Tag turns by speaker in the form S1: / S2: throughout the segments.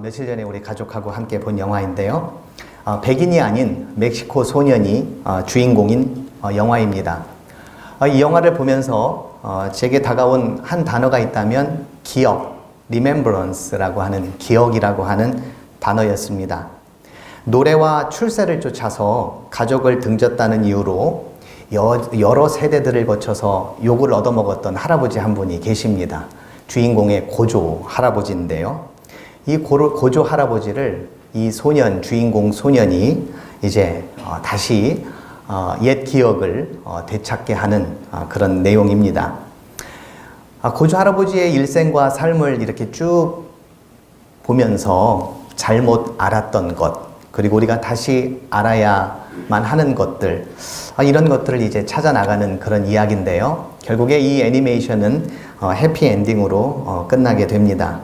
S1: 며칠 전에 우리 가족하고 함께 본 영화인데요. 백인이 아닌 멕시코 소년이 주인공인 영화입니다. 이 영화를 보면서 제게 다가온 한 단어가 있다면 기억, remembrance라고 하는 기억이라고 하는 단어였습니다. 노래와 출세를 쫓아서 가족을 등졌다는 이유로 여러 세대들을 거쳐서 욕을 얻어먹었던 할아버지 한 분이 계십니다. 주인공의 고조 할아버지인데요. 이 고조 할아버지를 이 주인공 소년이 이제 다시 옛 기억을 되찾게 하는 그런 내용입니다. 고조 할아버지의 일생과 삶을 이렇게 쭉 보면서 잘못 알았던 것, 그리고 우리가 다시 알아야만 하는 것들, 이런 것들을 이제 찾아나가는 그런 이야기인데요. 결국에 이 애니메이션은 해피엔딩으로 끝나게 됩니다.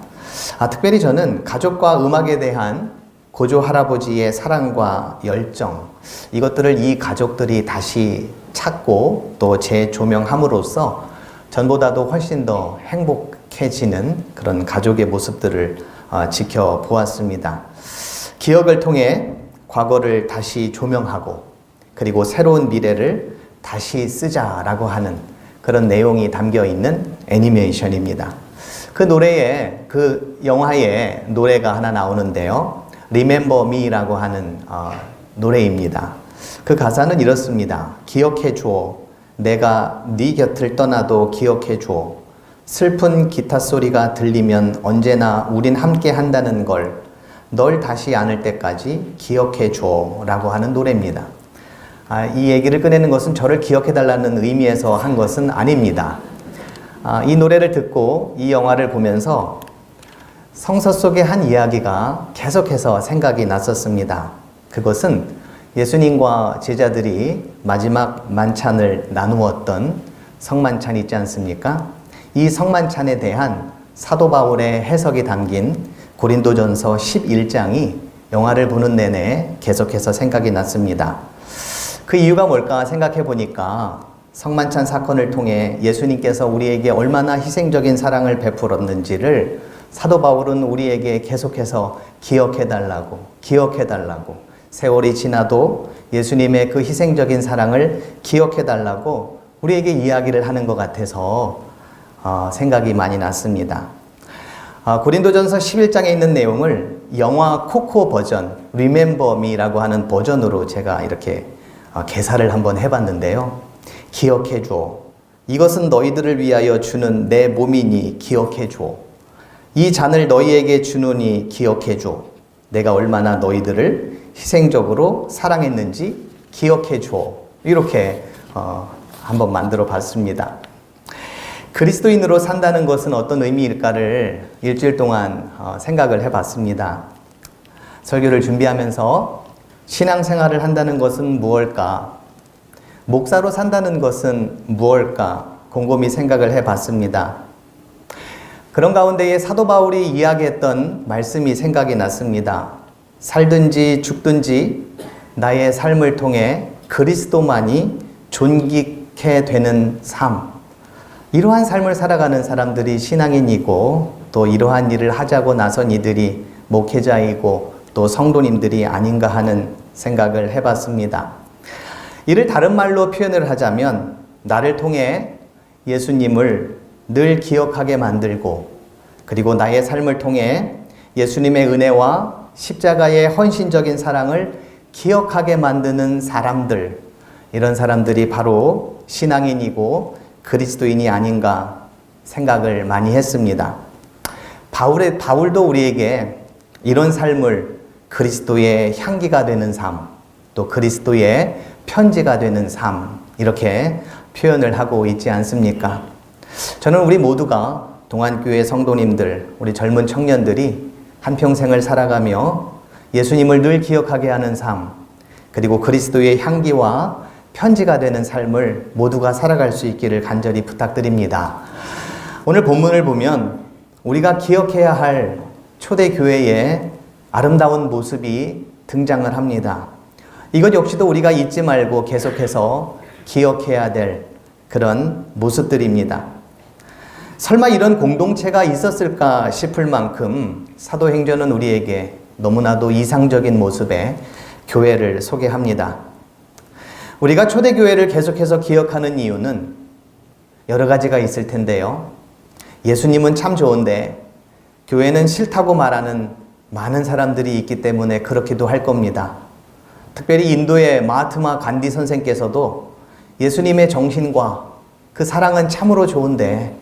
S1: 특별히 저는 가족과 음악에 대한 고조 할아버지의 사랑과 열정, 이것들을 이 가족들이 다시 찾고 또 재조명함으로써 전보다도 훨씬 더 행복해지는 그런 가족의 모습들을 지켜보았습니다. 기억을 통해 과거를 다시 조명하고 그리고 새로운 미래를 다시 쓰자라고 하는 그런 내용이 담겨 있는 애니메이션입니다. 그 영화에 노래가 하나 나오는데요. Remember Me라고 하는 노래입니다. 그 가사는 이렇습니다. 기억해 줘. 내가 네 곁을 떠나도 기억해 줘. 슬픈 기타 소리가 들리면 언제나 우린 함께 한다는 걸 널 다시 안을 때까지 기억해 줘 라고 하는 노래입니다. 이 얘기를 꺼내는 것은 저를 기억해 달라는 의미에서 한 것은 아닙니다. 이 노래를 듣고 이 영화를 보면서 성서 속의 한 이야기가 계속해서 생각이 났었습니다. 그것은 예수님과 제자들이 마지막 만찬을 나누었던 성만찬 있지 않습니까? 이 성만찬에 대한 사도 바울의 해석이 담긴 고린도전서 11장이 영화를 보는 내내 계속해서 생각이 났습니다. 그 이유가 뭘까 생각해 보니까 성만찬 사건을 통해 예수님께서 우리에게 얼마나 희생적인 사랑을 베풀었는지를 사도 바울은 우리에게 계속해서 기억해달라고 세월이 지나도 예수님의 그 희생적인 사랑을 기억해달라고 우리에게 이야기를 하는 것 같아서 생각이 많이 났습니다. 고린도전서 11장에 있는 내용을 영화 코코 버전 Remember Me라고 하는 버전으로 제가 이렇게 개사를 한번 해봤는데요. 기억해줘. 이것은 너희들을 위하여 주는 내 몸이니 기억해줘. 이 잔을 너희에게 주노니 기억해줘. 내가 얼마나 너희들을 희생적으로 사랑했는지 기억해줘. 이렇게 한번 만들어 봤습니다. 그리스도인으로 산다는 것은 어떤 의미일까를 일주일 동안 생각을 해봤습니다. 설교를 준비하면서 신앙생활을 한다는 것은 무엇일까? 목사로 산다는 것은 무엇일까? 곰곰이 생각을 해봤습니다. 그런 가운데에 사도 바울이 이야기했던 말씀이 생각이 났습니다. 살든지 죽든지 나의 삶을 통해 그리스도만이 존귀케 되는 삶. 이러한 삶을 살아가는 사람들이 신앙인이고 또 이러한 일을 하자고 나선 이들이 목회자이고 또 성도님들이 아닌가 하는 생각을 해봤습니다. 이를 다른 말로 표현을 하자면 나를 통해 예수님을 늘 기억하게 만들고 그리고 나의 삶을 통해 예수님의 은혜와 십자가의 헌신적인 사랑을 기억하게 만드는 사람들, 이런 사람들이 바로 신앙인이고 그리스도인이 아닌가 생각을 많이 했습니다. 바울도 우리에게 이런 삶을 그리스도의 향기가 되는 삶, 또 그리스도의 편지가 되는 삶, 이렇게 표현을 하고 있지 않습니까? 저는 우리 모두가 동안교회 성도님들, 우리 젊은 청년들이 한평생을 살아가며 예수님을 늘 기억하게 하는 삶, 그리고 그리스도의 향기와 편지가 되는 삶을 모두가 살아갈 수 있기를 간절히 부탁드립니다. 오늘 본문을 보면 우리가 기억해야 할 초대교회의 아름다운 모습이 등장을 합니다. 이것 역시도 우리가 잊지 말고 계속해서 기억해야 될 그런 모습들입니다. 설마 이런 공동체가 있었을까 싶을 만큼 사도행전은 우리에게 너무나도 이상적인 모습의 교회를 소개합니다. 우리가 초대교회를 계속해서 기억하는 이유는 여러 가지가 있을 텐데요. 예수님은 참 좋은데 교회는 싫다고 말하는 많은 사람들이 있기 때문에 그렇기도 할 겁니다. 특별히 인도의 마하트마 간디 선생께서도 예수님의 정신과 그 사랑은 참으로 좋은데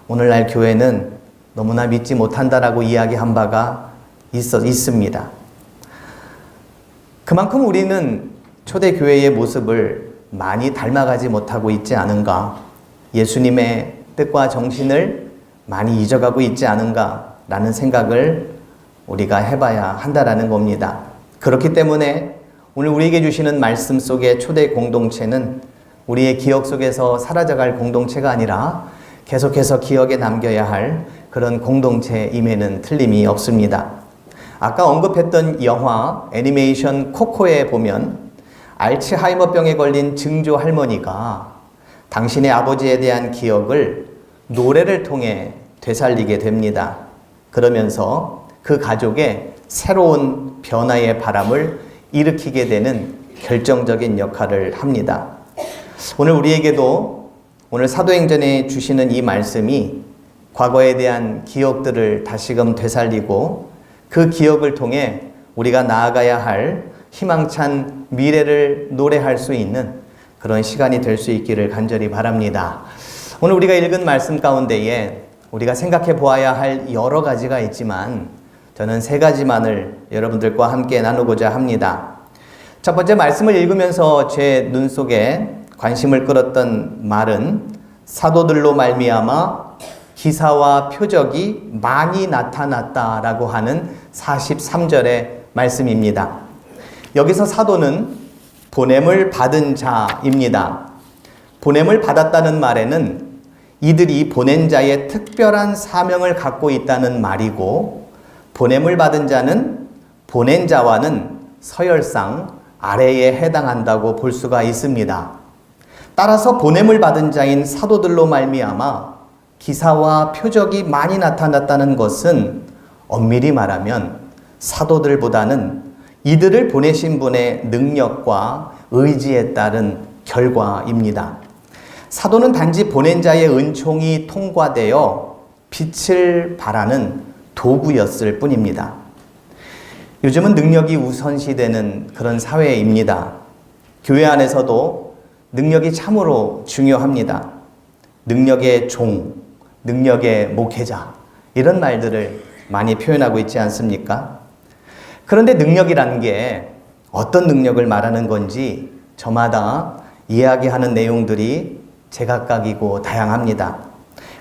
S1: 오늘날 교회는 너무나 믿지 못한다라고 이야기한 바가 있습니다. 그만큼 우리는 초대교회의 모습을 많이 닮아가지 못하고 있지 않은가, 예수님의 뜻과 정신을 많이 잊어가고 있지 않은가 라는 생각을 우리가 해봐야 한다라는 겁니다. 그렇기 때문에 오늘 우리에게 주시는 말씀 속의 초대 공동체는 우리의 기억 속에서 사라져갈 공동체가 아니라 계속해서 기억에 남겨야 할 그런 공동체임에는 틀림이 없습니다. 아까 언급했던 영화 애니메이션 코코에 보면 알츠하이머병에 걸린 증조 할머니가 당신의 아버지에 대한 기억을 노래를 통해 되살리게 됩니다. 그러면서 그 가족의 새로운 변화의 바람을 일으키게 되는 결정적인 역할을 합니다. 오늘 우리에게도 오늘 사도행전에 주시는 이 말씀이 과거에 대한 기억들을 다시금 되살리고 그 기억을 통해 우리가 나아가야 할 희망찬 미래를 노래할 수 있는 그런 시간이 될 수 있기를 간절히 바랍니다. 오늘 우리가 읽은 말씀 가운데에 우리가 생각해 보아야 할 여러 가지가 있지만 저는 세 가지만을 여러분들과 함께 나누고자 합니다. 첫 번째 말씀을 읽으면서 제 눈 속에 관심을 끌었던 말은 사도들로 말미암아 기사와 표적이 많이 나타났다라고 하는 43절의 말씀입니다. 여기서 사도는 보냄을 받은 자입니다. 보냄을 받았다는 말에는 이들이 보낸 자의 특별한 사명을 갖고 있다는 말이고, 보냄을 받은 자는 보낸 자와는 서열상 아래에 해당한다고 볼 수가 있습니다. 따라서 보냄을 받은 자인 사도들로 말미암아 기사와 표적이 많이 나타났다는 것은 엄밀히 말하면 사도들보다는 이들을 보내신 분의 능력과 의지에 따른 결과입니다. 사도는 단지 보낸 자의 은총이 통과되어 빛을 발하는 도구였을 뿐입니다. 요즘은 능력이 우선시되는 그런 사회입니다. 교회 안에서도 능력이 참으로 중요합니다. 능력의 종, 능력의 목회자, 이런 말들을 많이 표현하고 있지 않습니까? 그런데 능력이라는 게 어떤 능력을 말하는 건지 저마다 이야기하는 내용들이 제각각이고 다양합니다.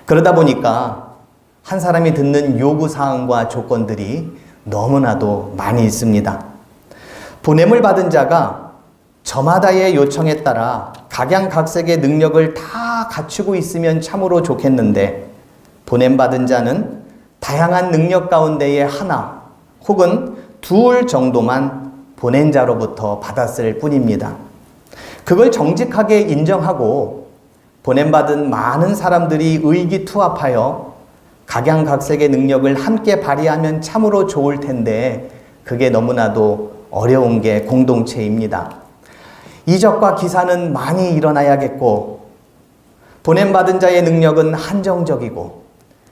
S1: 그러다 보니까 한 사람이 듣는 요구사항과 조건들이 너무나도 많이 있습니다. 보냄을 받은 자가 저마다의 요청에 따라 각양각색의 능력을 다 갖추고 있으면 참으로 좋겠는데, 보냄받은 자는 다양한 능력 가운데의 하나 혹은 둘 정도만 보낸 자로부터 받았을 뿐입니다. 그걸 정직하게 인정하고 보냄받은 많은 사람들이 의기투합하여 각양각색의 능력을 함께 발휘하면 참으로 좋을 텐데 그게 너무나도 어려운 게 공동체입니다. 이적과 기사는 많이 일어나야겠고 보냄받은 자의 능력은 한정적이고,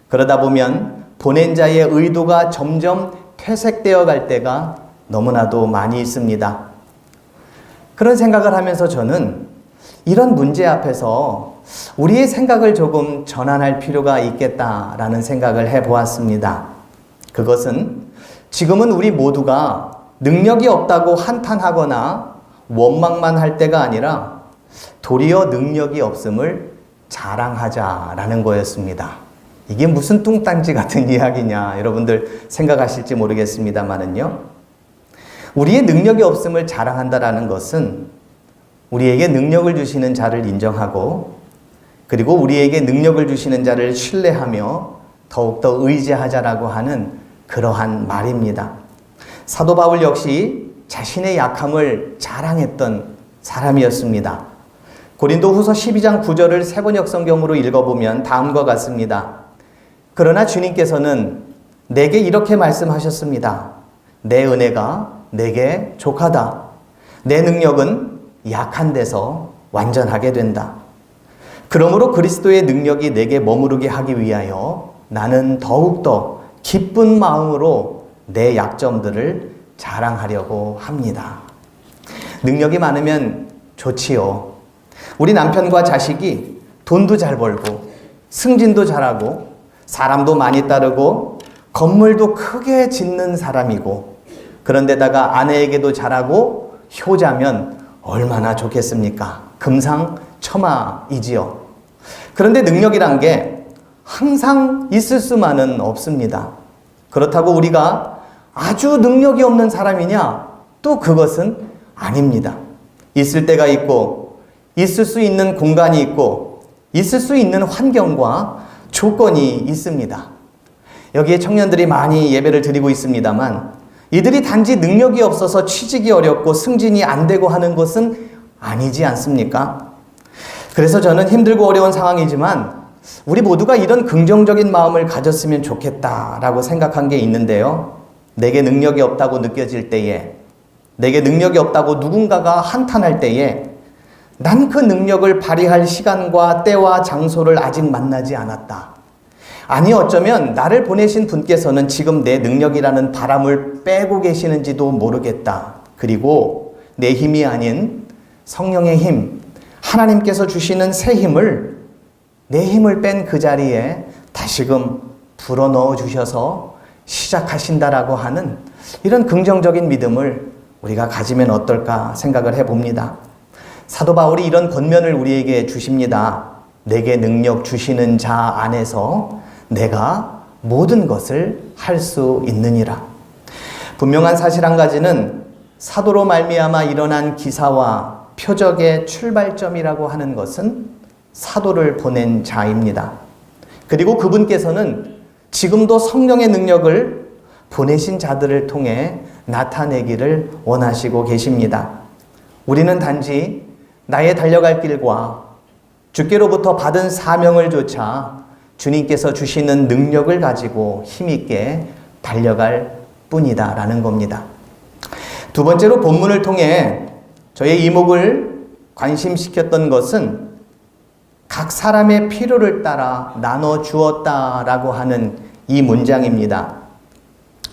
S1: 그러다 보면 보낸 자의 의도가 점점 퇴색되어 갈 때가 너무나도 많이 있습니다. 그런 생각을 하면서 저는 이런 문제 앞에서 우리의 생각을 조금 전환할 필요가 있겠다라는 생각을 해보았습니다. 그것은 지금은 우리 모두가 능력이 없다고 한탄하거나 원망만 할 때가 아니라 도리어 능력이 없음을 자랑하자라는 거였습니다. 이게 무슨 뚱딴지 같은 이야기냐 여러분들 생각하실지 모르겠습니다만은요. 우리의 능력이 없음을 자랑한다라는 것은 우리에게 능력을 주시는 자를 인정하고, 그리고 우리에게 능력을 주시는 자를 신뢰하며 더욱더 의지하자라고 하는 그러한 말입니다. 사도 바울 역시 자신의 약함을 자랑했던 사람이었습니다. 고린도 후서 12장 9절을 세번역 성경으로 읽어보면 다음과 같습니다. 그러나 주님께서는 내게 이렇게 말씀하셨습니다. 내 은혜가 내게 족하다. 내 능력은 약한 데서 완전하게 된다. 그러므로 그리스도의 능력이 내게 머무르게 하기 위하여 나는 더욱더 기쁜 마음으로 내 약점들을 자랑하려고 합니다. 능력이 많으면 좋지요. 우리 남편과 자식이 돈도 잘 벌고 승진도 잘하고 사람도 많이 따르고 건물도 크게 짓는 사람이고 그런데다가 아내에게도 잘하고 효자면 얼마나 좋겠습니까? 금상첨화이지요. 그런데 능력이란 게 항상 있을 수만은 없습니다. 그렇다고 우리가 아주 능력이 없는 사람이냐? 또 그것은 아닙니다. 있을 때가 있고 있을 수 있는 공간이 있고 있을 수 있는 환경과 조건이 있습니다. 여기에 청년들이 많이 예배를 드리고 있습니다만 이들이 단지 능력이 없어서 취직이 어렵고 승진이 안 되고 하는 것은 아니지 않습니까? 그래서 저는 힘들고 어려운 상황이지만 우리 모두가 이런 긍정적인 마음을 가졌으면 좋겠다라고 생각한 게 있는데요. 내게 능력이 없다고 느껴질 때에, 내게 능력이 없다고 누군가가 한탄할 때에 난 그 능력을 발휘할 시간과 때와 장소를 아직 만나지 않았다. 아니 어쩌면 나를 보내신 분께서는 지금 내 능력이라는 바람을 빼고 계시는지도 모르겠다. 그리고 내 힘이 아닌 성령의 힘, 하나님께서 주시는 새 힘을 내 힘을 뺀 그 자리에 다시금 불어넣어 주셔서 시작하신다라고 하는 이런 긍정적인 믿음을 우리가 가지면 어떨까 생각을 해봅니다. 사도 바울이 이런 권면을 우리에게 주십니다. 내게 능력 주시는 자 안에서 내가 모든 것을 할 수 있느니라. 분명한 사실 한 가지는 사도로 말미암아 일어난 기사와 표적의 출발점이라고 하는 것은 사도를 보낸 자입니다. 그리고 그분께서는 지금도 성령의 능력을 보내신 자들을 통해 나타내기를 원하시고 계십니다. 우리는 단지 나의 달려갈 길과 주께로부터 받은 사명을 조차 주님께서 주시는 능력을 가지고 힘있게 달려갈 뿐이다라는 겁니다. 두 번째로 본문을 통해 저의 이목을 관심시켰던 것은 각 사람의 필요를 따라 나눠 주었다라고 하는 이 문장입니다.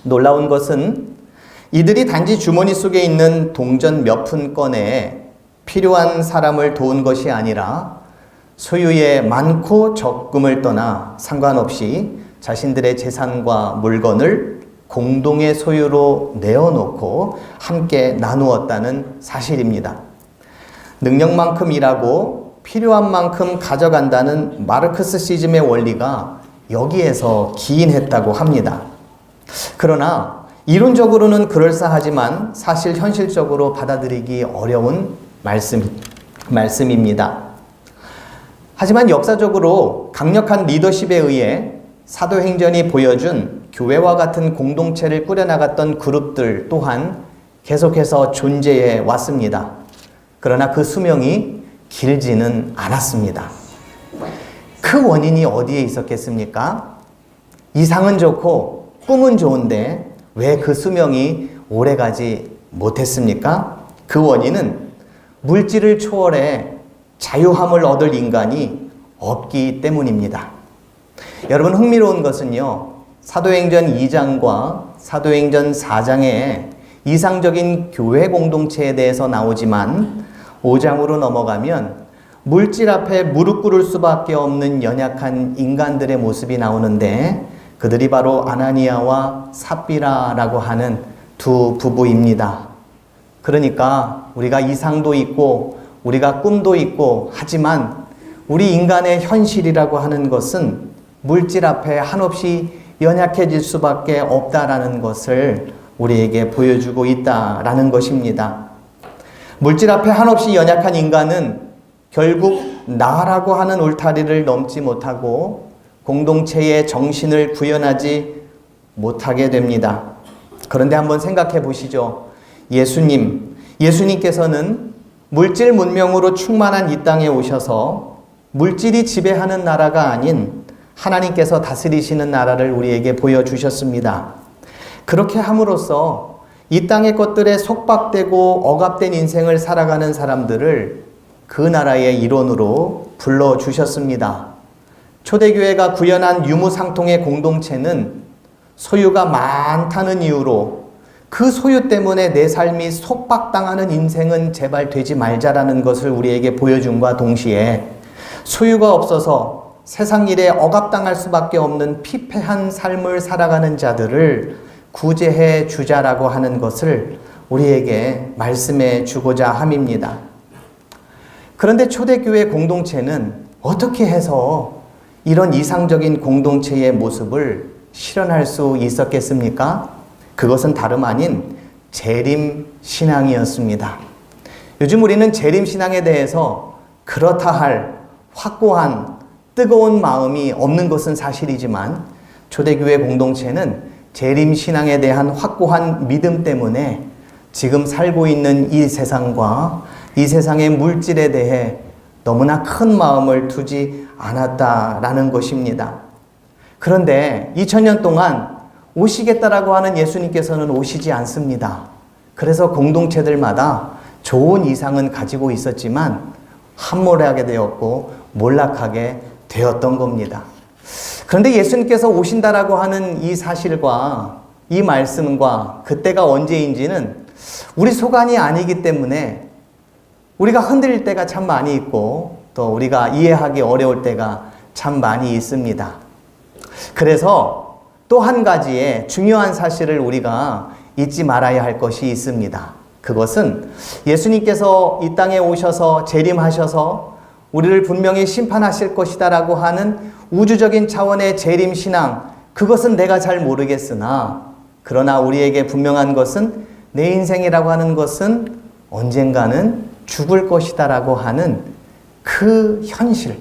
S1: 놀라운 것은 이들이 단지 주머니 속에 있는 동전 몇 푼 꺼내 필요한 사람을 도운 것이 아니라 소유의 많고 적음을 떠나 상관없이 자신들의 재산과 물건을 공동의 소유로 내어놓고 함께 나누었다는 사실입니다. 능력만큼 일하고 필요한 만큼 가져간다는 마르크스시즘의 원리가 여기에서 기인했다고 합니다. 그러나 이론적으로는 그럴싸하지만 사실 현실적으로 받아들이기 어려운 말씀입니다. 하지만 역사적으로 강력한 리더십에 의해 사도행전이 보여준 교회와 같은 공동체를 꾸려나갔던 그룹들 또한 계속해서 존재해 왔습니다. 그러나 그 수명이 길지는 않았습니다. 그 원인이 어디에 있었겠습니까? 이상은 좋고 꿈은 좋은데 왜 그 수명이 오래가지 못했습니까? 그 원인은 물질을 초월해 자유함을 얻을 인간이 없기 때문입니다. 여러분 흥미로운 것은요. 사도행전 2장과 사도행전 4장에 이상적인 교회 공동체에 대해서 나오지만 5장으로 넘어가면 물질 앞에 무릎 꿇을 수밖에 없는 연약한 인간들의 모습이 나오는데 그들이 바로 아나니아와 삽비라라고 하는 두 부부입니다. 그러니까 우리가 이상도 있고 우리가 꿈도 있고 하지만 우리 인간의 현실이라고 하는 것은 물질 앞에 한없이 연약해질 수밖에 없다라는 것을 우리에게 보여주고 있다라는 것입니다. 물질 앞에 한없이 연약한 인간은 결국 나라고 하는 울타리를 넘지 못하고 공동체의 정신을 구현하지 못하게 됩니다. 그런데 한번 생각해 보시죠. 예수님께서는 물질 문명으로 충만한 이 땅에 오셔서 물질이 지배하는 나라가 아닌 하나님께서 다스리시는 나라를 우리에게 보여주셨습니다. 그렇게 함으로써 이 땅의 것들에 속박되고 억압된 인생을 살아가는 사람들을 그 나라의 일원으로 불러주셨습니다. 초대교회가 구현한 유무상통의 공동체는 소유가 많다는 이유로 그 소유 때문에 내 삶이 속박당하는 인생은 제발 되지 말자라는 것을 우리에게 보여줌과 동시에 소유가 없어서 세상 일에 억압당할 수밖에 없는 피폐한 삶을 살아가는 자들을 구제해 주자라고 하는 것을 우리에게 말씀해 주고자 함입니다. 그런데 초대교회 공동체는 어떻게 해서 이런 이상적인 공동체의 모습을 실현할 수 있었겠습니까? 그것은 다름 아닌 재림신앙이었습니다. 요즘 우리는 재림신앙에 대해서 그렇다 할 확고한 뜨거운 마음이 없는 것은 사실이지만 초대교회 공동체는 재림신앙에 대한 확고한 믿음 때문에 지금 살고 있는 이 세상과 이 세상의 물질에 대해 너무나 큰 마음을 두지 않았다라는 것입니다. 그런데 2000년 동안 오시겠다라고 하는 예수님께서는 오시지 않습니다. 그래서 공동체들마다 좋은 이상은 가지고 있었지만 함몰하게 되었고 몰락하게 되었던 겁니다. 그런데 예수님께서 오신다라고 하는 이 사실과 이 말씀과 그때가 언제인지는 우리 소관이 아니기 때문에 우리가 흔들릴 때가 참 많이 있고 또 우리가 이해하기 어려울 때가 참 많이 있습니다. 그래서 또 한 가지의 중요한 사실을 우리가 잊지 말아야 할 것이 있습니다. 그것은 예수님께서 이 땅에 오셔서 재림하셔서 우리를 분명히 심판하실 것이다라고 하는 우주적인 차원의 재림신앙, 그것은 내가 잘 모르겠으나 그러나 우리에게 분명한 것은 내 인생이라고 하는 것은 언젠가는 죽을 것이다라고 하는 그 현실,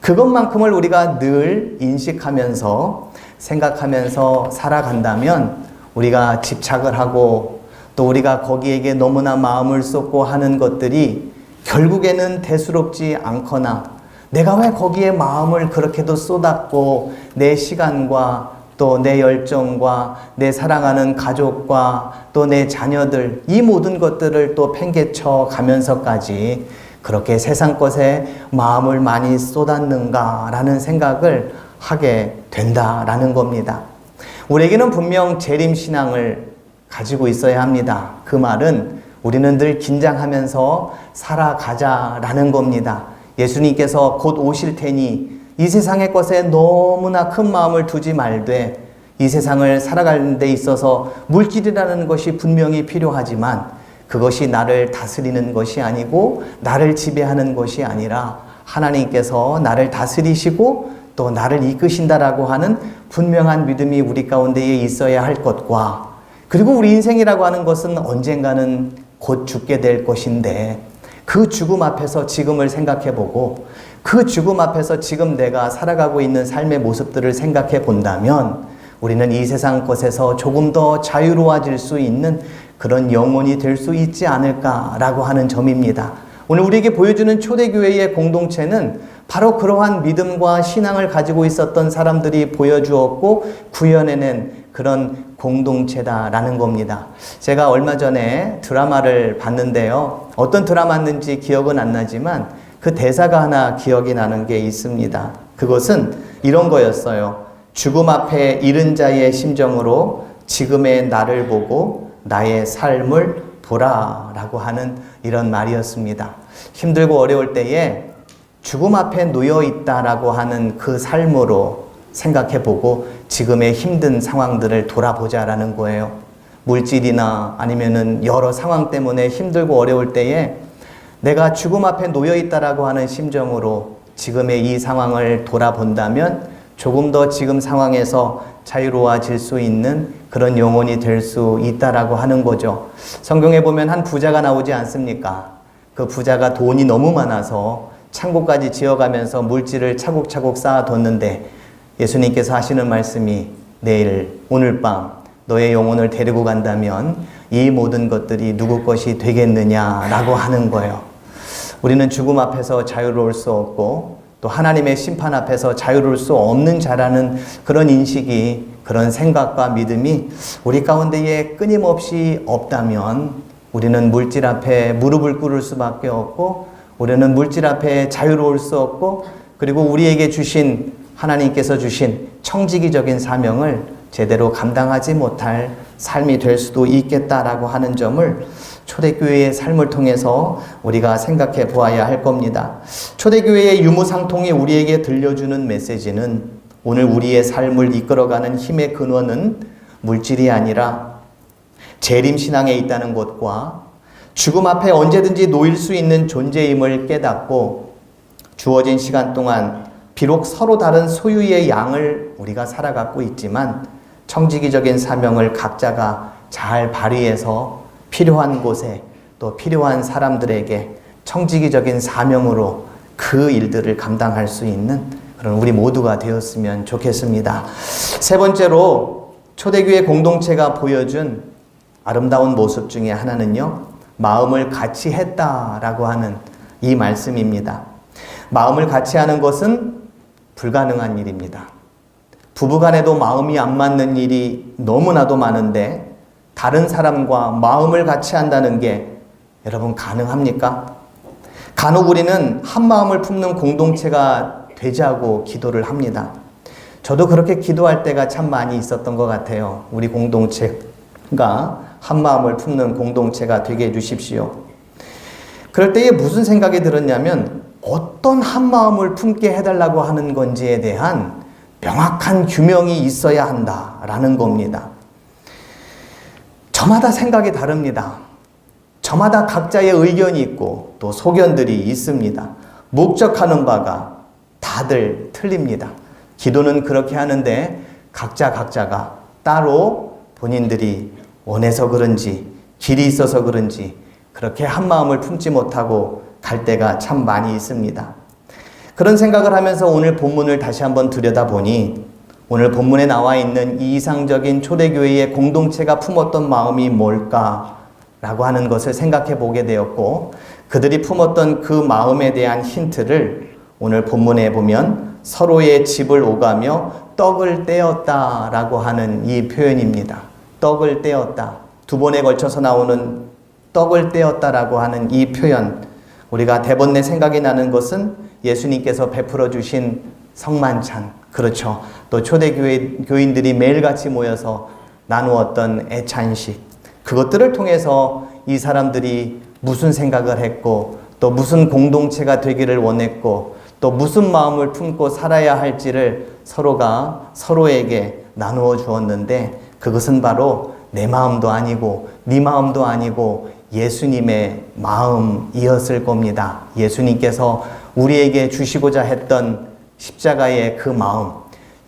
S1: 그것만큼을 우리가 늘 인식하면서 생각하면서 살아간다면 우리가 집착을 하고 또 우리가 거기에게 너무나 마음을 쏟고 하는 것들이 결국에는 대수롭지 않거나 내가 왜 거기에 마음을 그렇게도 쏟았고 내 시간과 또 내 열정과 내 사랑하는 가족과 또 내 자녀들 이 모든 것들을 또 팽개쳐 가면서까지 그렇게 세상 것에 마음을 많이 쏟았는가라는 생각을 하게 된다라는 겁니다. 우리에게는 분명 재림신앙을 가지고 있어야 합니다. 그 말은 우리는 늘 긴장하면서 살아가자라는 겁니다. 예수님께서 곧 오실 테니 이 세상의 것에 너무나 큰 마음을 두지 말되 이 세상을 살아가는 데 있어서 물질이라는 것이 분명히 필요하지만 그것이 나를 다스리는 것이 아니고 나를 지배하는 것이 아니라 하나님께서 나를 다스리시고 또 나를 이끄신다라고 하는 분명한 믿음이 우리 가운데에 있어야 할 것과 그리고 우리 인생이라고 하는 것은 언젠가는 곧 죽게 될 것인데 그 죽음 앞에서 지금을 생각해보고 그 죽음 앞에서 지금 내가 살아가고 있는 삶의 모습들을 생각해 본다면 우리는 이 세상 것에서 조금 더 자유로워질 수 있는 그런 영혼이 될 수 있지 않을까라고 하는 점입니다. 오늘 우리에게 보여주는 초대교회의 공동체는 바로 그러한 믿음과 신앙을 가지고 있었던 사람들이 보여주었고 구현해낸 그런 공동체다라는 겁니다. 제가 얼마 전에 드라마를 봤는데요. 어떤 드라마였는지 기억은 안 나지만 그 대사가 하나 기억이 나는 게 있습니다. 그것은 이런 거였어요. 죽음 앞에 이른 자의 심정으로 지금의 나를 보고 나의 삶을 보라라고 하는 이런 말이었습니다. 힘들고 어려울 때에 죽음 앞에 놓여 있다라고 하는 그 삶으로 생각해보고 지금의 힘든 상황들을 돌아보자라는 거예요. 물질이나 아니면은 여러 상황 때문에 힘들고 어려울 때에 내가 죽음 앞에 놓여 있다라고 하는 심정으로 지금의 이 상황을 돌아본다면 조금 더 지금 상황에서 자유로워질 수 있는 그런 영혼이 될 수 있다라고 하는 거죠. 성경에 보면 한 부자가 나오지 않습니까? 그 부자가 돈이 너무 많아서 창고까지 지어가면서 물질을 차곡차곡 쌓아뒀는데 예수님께서 하시는 말씀이 내일 오늘 밤 너의 영혼을 데리고 간다면 이 모든 것들이 누구 것이 되겠느냐라고 하는 거예요. 우리는 죽음 앞에서 자유로울 수 없고 또 하나님의 심판 앞에서 자유로울 수 없는 자라는 그런 인식이, 그런 생각과 믿음이 우리 가운데에 끊임없이 없다면 우리는 물질 앞에 무릎을 꿇을 수밖에 없고, 우리는 물질 앞에 자유로울 수 없고, 그리고 우리에게 주신, 하나님께서 주신 청지기적인 사명을 제대로 감당하지 못할 삶이 될 수도 있겠다라고 하는 점을 초대교회의 삶을 통해서 우리가 생각해 보아야 할 겁니다. 초대교회의 유무상통이 우리에게 들려주는 메시지는, 오늘 우리의 삶을 이끌어가는 힘의 근원은 물질이 아니라 재림신앙에 있다는 것과 죽음 앞에 언제든지 놓일 수 있는 존재임을 깨닫고, 주어진 시간 동안 비록 서로 다른 소유의 양을 우리가 살아가고 있지만 청지기적인 사명을 각자가 잘 발휘해서 필요한 곳에, 또 필요한 사람들에게 청지기적인 사명으로 그 일들을 감당할 수 있는 그런 우리 모두가 되었으면 좋겠습니다. 세 번째로 초대교회 공동체가 보여준 아름다운 모습 중에 하나는요, 마음을 같이 했다라고 하는 이 말씀입니다. 마음을 같이 하는 것은 불가능한 일입니다. 부부간에도 마음이 안 맞는 일이 너무나도 많은데, 다른 사람과 마음을 같이 한다는 게 여러분 가능합니까? 간혹 우리는 한 마음을 품는 공동체가 되자고 기도를 합니다. 저도 그렇게 기도할 때가 참 많이 있었던 것 같아요. 우리 공동체가 한 마음을 품는 공동체가 되게 해주십시오. 그럴 때에 무슨 생각이 들었냐면, 어떤 한 마음을 품게 해달라고 하는 건지에 대한 명확한 규명이 있어야 한다라는 겁니다. 저마다 생각이 다릅니다. 저마다 각자의 의견이 있고 또 소견들이 있습니다. 목적하는 바가 다들 틀립니다. 기도는 그렇게 하는데 각자가 따로 본인들이 원해서 그런지, 길이 있어서 그런지 그렇게 한 마음을 품지 못하고 갈 때가 참 많이 있습니다. 그런 생각을 하면서 오늘 본문을 다시 한번 들여다보니, 오늘 본문에 나와 있는 이 이상적인 초대교회의 공동체가 품었던 마음이 뭘까라고 하는 것을 생각해 보게 되었고, 그들이 품었던 그 마음에 대한 힌트를 오늘 본문에 보면 서로의 집을 오가며 떡을 떼었다라고 하는 이 표현입니다. 떡을 떼었다. 두 번에 걸쳐서 나오는 떡을 떼었다라고 하는 이 표현, 우리가 대번내 생각이 나는 것은 예수님께서 베풀어 주신 성만찬, 그렇죠. 또 초대교인들이 매일같이 모여서 나누었던 애찬식, 그것들을 통해서 이 사람들이 무슨 생각을 했고, 또 무슨 공동체가 되기를 원했고, 또 무슨 마음을 품고 살아야 할지를 서로가 서로에게 나누어 주었는데, 그것은 바로 내 마음도 아니고 네 마음도 아니고 예수님의 마음이었을 겁니다. 예수님께서 우리에게 주시고자 했던 십자가의 그 마음,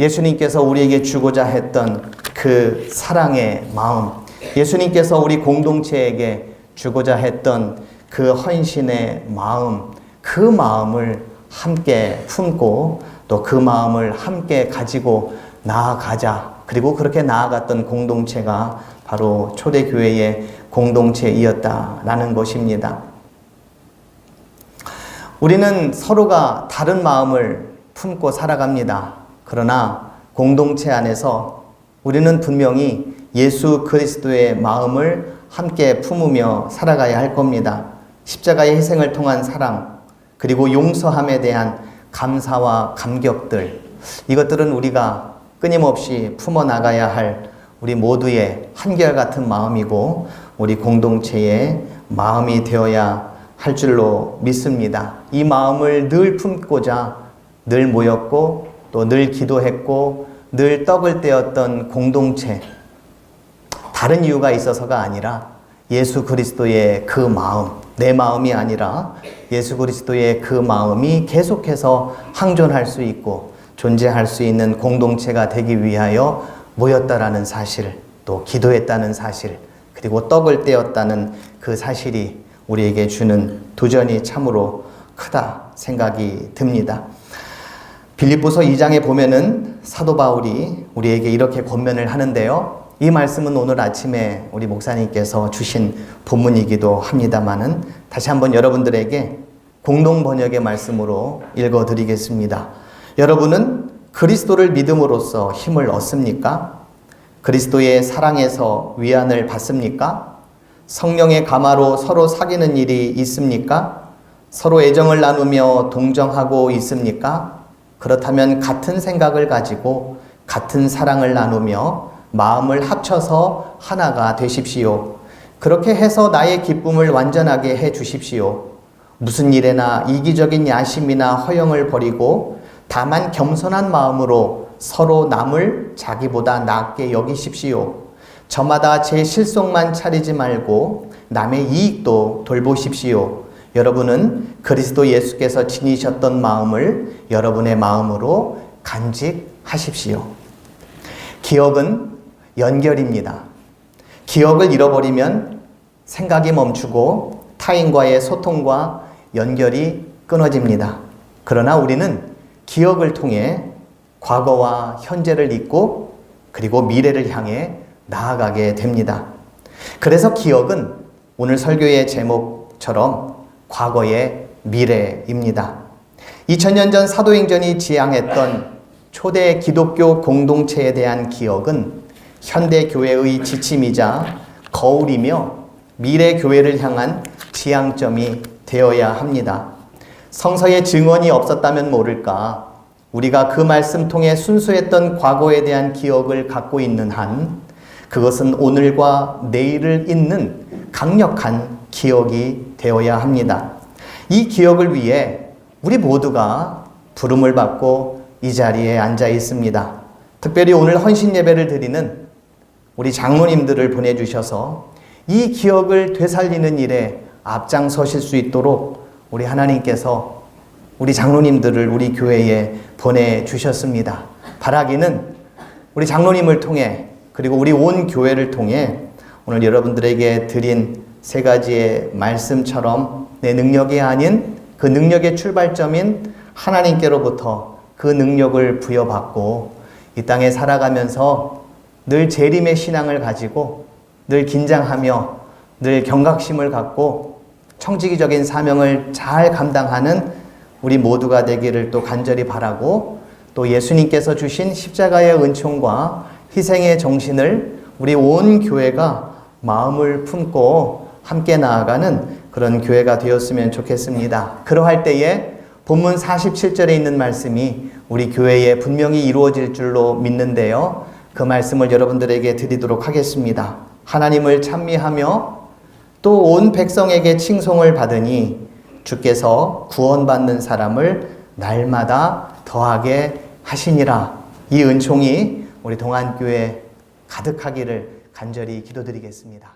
S1: 예수님께서 우리에게 주고자 했던 그 사랑의 마음, 예수님께서 우리 공동체에게 주고자 했던 그 헌신의 마음, 그 마음을 함께 품고 또 그 마음을 함께 가지고 나아가자. 그리고 그렇게 나아갔던 공동체가 바로 초대교회의 공동체이었다라는 것입니다. 우리는 서로가 다른 마음을 품고 살아갑니다. 그러나 공동체 안에서 우리는 분명히 예수 그리스도의 마음을 함께 품으며 살아가야 할 겁니다. 십자가의 희생을 통한 사랑, 그리고 용서함에 대한 감사와 감격들, 이것들은 우리가 끊임없이 품어나가야 할 우리 모두의 한결같은 마음이고 우리 공동체의 마음이 되어야 할 줄로 믿습니다. 이 마음을 늘 품고자 늘 모였고 또 늘 기도했고 늘 떡을 떼었던 공동체, 다른 이유가 있어서가 아니라 예수 그리스도의 그 마음, 내 마음이 아니라 예수 그리스도의 그 마음이 계속해서 항존할 수 있고 존재할 수 있는 공동체가 되기 위하여 모였다라는 사실, 또 기도했다는 사실, 그리고 떡을 떼었다는 그 사실이 우리에게 주는 도전이 참으로 크다 생각이 듭니다. 빌립보서 2장에 보면은 사도 바울이 우리에게 이렇게 권면을 하는데요. 이 말씀은 오늘 아침에 우리 목사님께서 주신 본문이기도 합니다만은 다시 한번 여러분들에게 공동 번역의 말씀으로 읽어드리겠습니다. 여러분은 그리스도를 믿음으로써 힘을 얻습니까? 그리스도의 사랑에서 위안을 받습니까? 성령의 감화로 서로 사귀는 일이 있습니까? 서로 애정을 나누며 동정하고 있습니까? 그렇다면 같은 생각을 가지고 같은 사랑을 나누며 마음을 합쳐서 하나가 되십시오. 그렇게 해서 나의 기쁨을 완전하게 해 주십시오. 무슨 일에나 이기적인 야심이나 허영을 버리고 다만 겸손한 마음으로 서로 남을 자기보다 낫게 여기십시오. 저마다 제 실속만 차리지 말고 남의 이익도 돌보십시오. 여러분은 그리스도 예수께서 지니셨던 마음을 여러분의 마음으로 간직하십시오. 기억은 연결입니다. 기억을 잃어버리면 생각이 멈추고 타인과의 소통과 연결이 끊어집니다. 그러나 우리는 기억을 통해 과거와 현재를 잊고 그리고 미래를 향해 나아가게 됩니다. 그래서 기억은 오늘 설교의 제목처럼 과거의 미래입니다. 2000년 전 사도행전이 지향했던 초대 기독교 공동체에 대한 기억은 현대 교회의 지침이자 거울이며 미래 교회를 향한 지향점이 되어야 합니다. 성서의 증언이 없었다면 모를까 우리가 그 말씀 통해 순수했던 과거에 대한 기억을 갖고 있는 한 그것은 오늘과 내일을 잇는 강력한 기억이 되어야 합니다. 이 기억을 위해 우리 모두가 부름을 받고 이 자리에 앉아 있습니다. 특별히 오늘 헌신 예배를 드리는 우리 장로님들을 보내주셔서 이 기억을 되살리는 일에 앞장서실 수 있도록 우리 하나님께서 우리 장로님들을 우리 교회에 보내주셨습니다. 바라기는 우리 장로님을 통해 그리고 우리 온 교회를 통해 오늘 여러분들에게 드린 세 가지의 말씀처럼 내 능력이 아닌 그 능력의 출발점인 하나님께로부터 그 능력을 부여받고 이 땅에 살아가면서 늘 재림의 신앙을 가지고 늘 긴장하며 늘 경각심을 갖고 청지기적인 사명을 잘 감당하는 우리 모두가 되기를 또 간절히 바라고 또 예수님께서 주신 십자가의 은총과 희생의 정신을 우리 온 교회가 마음을 품고 함께 나아가는 그런 교회가 되었으면 좋겠습니다. 그러할 때에 본문 47절에 있는 말씀이 우리 교회에 분명히 이루어질 줄로 믿는데요. 그 말씀을 여러분들에게 드리도록 하겠습니다. 하나님을 찬미하며 또 온 백성에게 칭송을 받으니 주께서 구원받는 사람을 날마다 더하게 하시니라. 이 은총이 우리 동안교회 가득하기를 간절히 기도드리겠습니다.